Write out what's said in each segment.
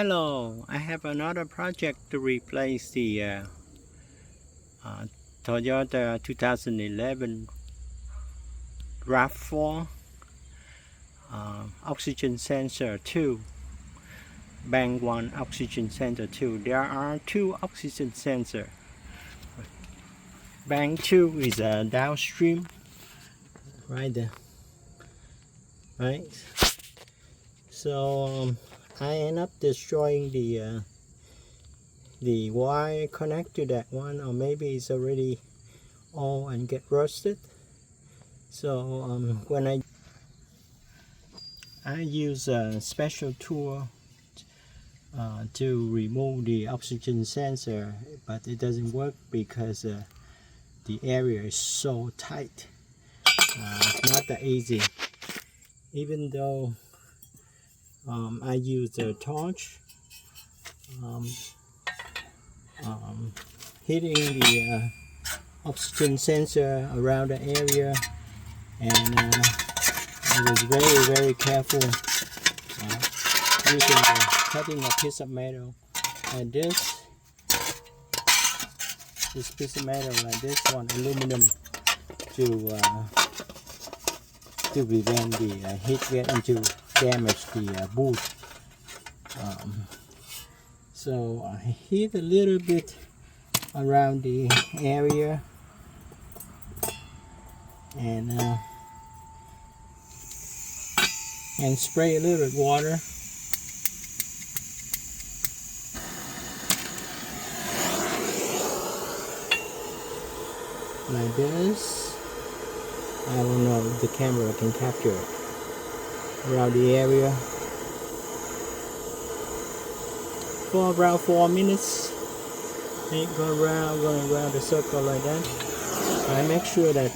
Hello, I have another project to replace the Toyota 2011 RAV4 oxygen sensor 2, bank 1 oxygen sensor 2. There are two oxygen sensors. Bank 2 is a downstream right there, right? So I end up destroying the wire connect to that one, or maybe it's already old and get rusted. So when I use a special tool to remove the oxygen sensor, but it doesn't work because the area is so tight. It's not that easy, even though I use a torch, hitting the oxygen sensor around the area, and I was very careful using cutting a piece of metal like this piece of metal like this one, aluminum, to prevent the heat getting to damage the boot. So I hit a little bit around the area, and spray a little bit water. Like this. I don't know if the camera can capture it. Around the area for about 4 minutes. Going around the circle like that. I make sure that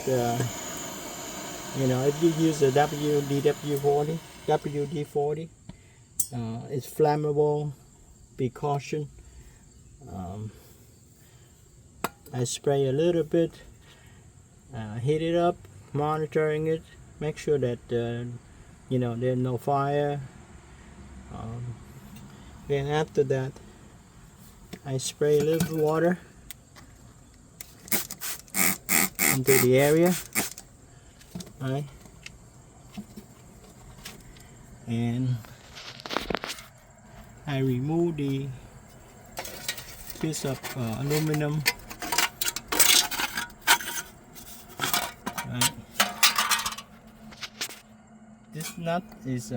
if you use a WD-40, it's flammable. Be caution. I spray a little bit, heat it up, monitoring it, make sure that there's no fire. Then after that, I spray a little water into the area, right? And I remove the piece of aluminum, right? This nut is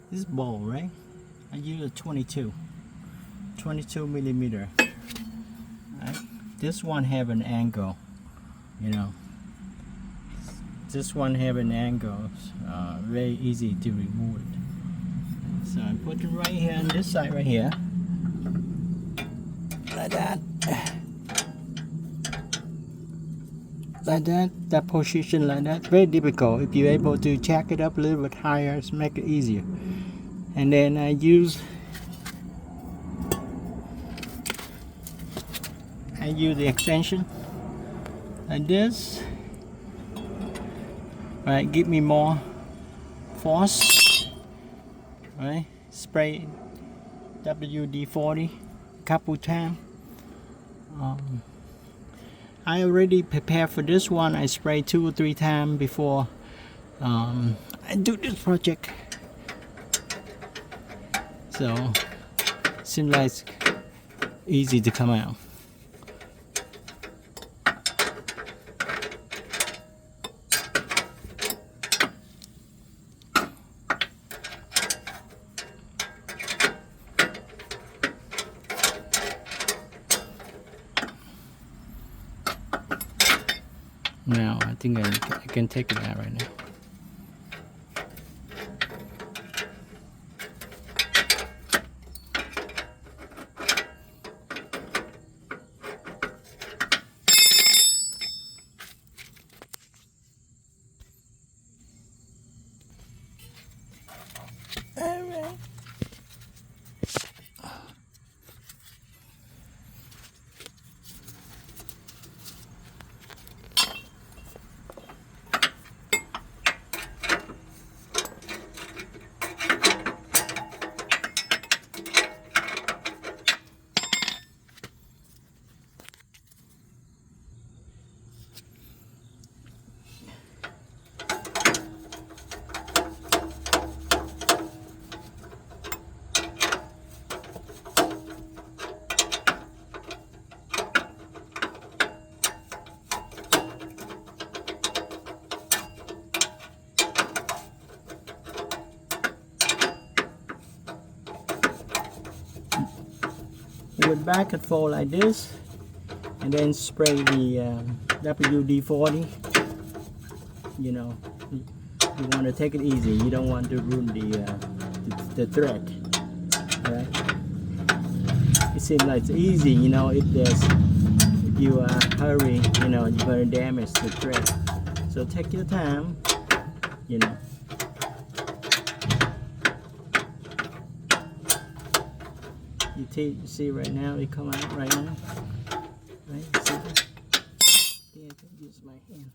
this ball, right? I use a 22 millimeter. Right? This one have an angle, This one have an angle, very easy to remove it. So I put it right here on this side right here, like that. Like that position like that. Very difficult. If you're able to jack it up a little bit higher, to make it easier. And then I use the extension like this. Right, give me more force. Right, spray WD-40 couple times. I already prepared for this one. I spray 2 or 3 times before I do this project. So seems like it's easy to come out. Now I think I can take it out right now. All right. do it back and forth like this, and then spray the WD-40. You know, you want to take it easy. You don't want to ruin the thread. Right? It seems like it's easy, you know. If you hurry, you know, you're gonna damage the thread. So take your time, you know. You see right now, it come out right now. Right? See that? Yeah, I can use my hand.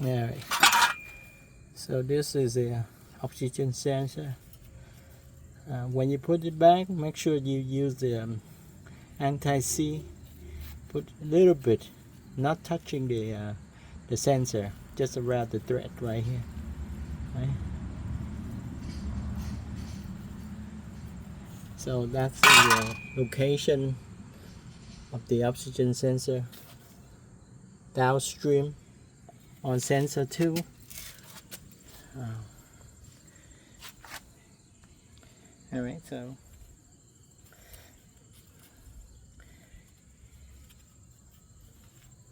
Alright, so this is a oxygen sensor. When you put it back, make sure you use the anti-seize. Put a little bit, not touching the sensor, just around the thread right here. Right? So that's the location of the oxygen sensor. Downstream on sensor 2. Alright, so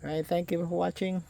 alright, thank you for watching.